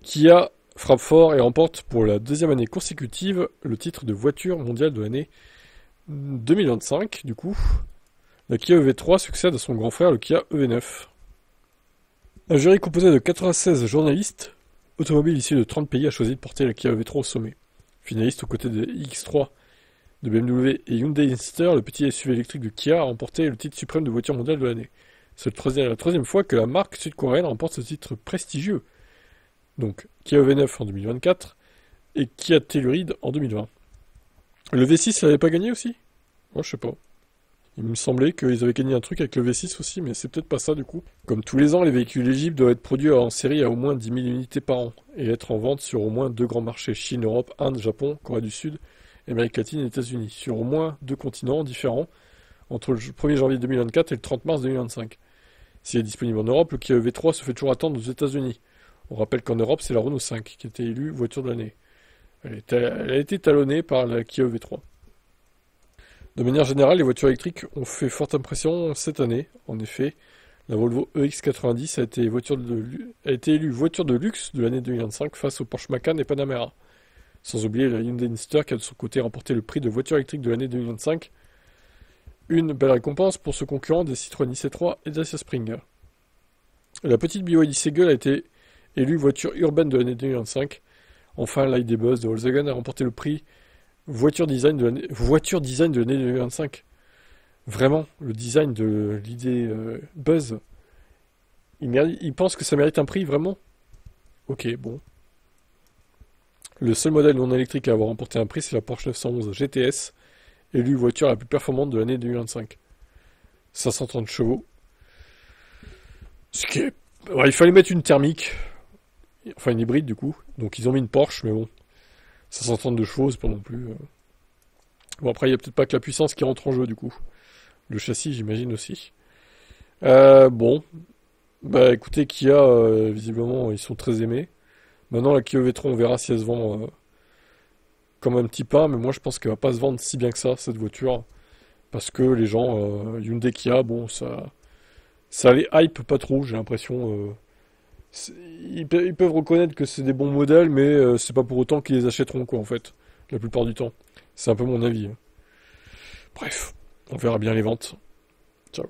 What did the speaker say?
Kia frappe fort et remporte pour la deuxième année consécutive le titre de voiture mondiale de l'année 2025. Du coup, la Kia EV3 succède à son grand frère, le Kia EV9. Un jury composé de 96 journalistes automobiles issus de 30 pays a choisi de porter la Kia EV3 au sommet. Finaliste aux côtés de X3 de BMW et Hyundai Inster, le petit SUV électrique de Kia a remporté le titre suprême de voiture mondiale de l'année. C'est la troisième fois que la marque sud-coréenne remporte ce titre prestigieux. Donc, Kia EV9 en 2024 et Kia Telluride en 2020. Le V6, ça n'avait pas gagné aussi? Moi, je sais pas. Il me semblait qu'ils avaient gagné un truc avec le V6 aussi, mais c'est peut-être pas ça du coup. Comme tous les ans, les véhicules éligibles doivent être produits en série à au moins 10 000 unités par an et être en vente sur au moins deux grands marchés, Chine, Europe, Inde, Japon, Corée du Sud, Amérique latine et États-Unis, sur au moins deux continents différents entre le 1er janvier 2024 et le 30 mars 2025. S'il est disponible en Europe, le Kia EV3 se fait toujours attendre aux États-Unis. On rappelle qu'en Europe, c'est la Renault 5 qui a été élue voiture de l'année. Elle a été talonnée par la Kia EV3. De manière générale, les voitures électriques ont fait forte impression cette année. En effet, la Volvo EX90 a été élue voiture de luxe de l'année 2025 face aux Porsche Macan et Panamera. Sans oublier la Hyundai Inster qui a de son côté remporté le prix de voiture électrique de l'année 2025. Une belle récompense pour ce concurrent des Citroën IC3 et Dacia Spring. La petite BYD Seagull a été élue voiture urbaine de l'année 2025. Enfin, l'ID Buzz de Volkswagen a remporté le prix voiture design de l'année 2025. Vraiment, le design de l'ID Buzz, il pense que ça mérite un prix, vraiment? Ok, bon. Le seul modèle non électrique à avoir remporté un prix, c'est la Porsche 911 GTS, élue voiture la plus performante de l'année 2025. 530 chevaux. Ce qui est... Ouais, il fallait mettre une thermique, enfin une hybride du coup, donc ils ont mis une Porsche, mais bon, 532 chevaux, c'est pas non plus... Bon, après, il n'y a peut-être pas que la puissance qui rentre en jeu du coup. Le châssis, j'imagine aussi. Bon, bah écoutez, Kia, visiblement, ils sont très aimés. Maintenant, la Kia EV3, on verra si elle se vend comme un petit pain, mais moi je pense qu'elle va pas se vendre si bien que ça, cette voiture. Parce que les gens, Hyundai Kia, bon, ça les hype pas trop, j'ai l'impression. Ils peuvent reconnaître que c'est des bons modèles, mais c'est pas pour autant qu'ils les achèteront, quoi, en fait. La plupart du temps. C'est un peu mon avis, hein. Bref, on verra bien les ventes. Ciao.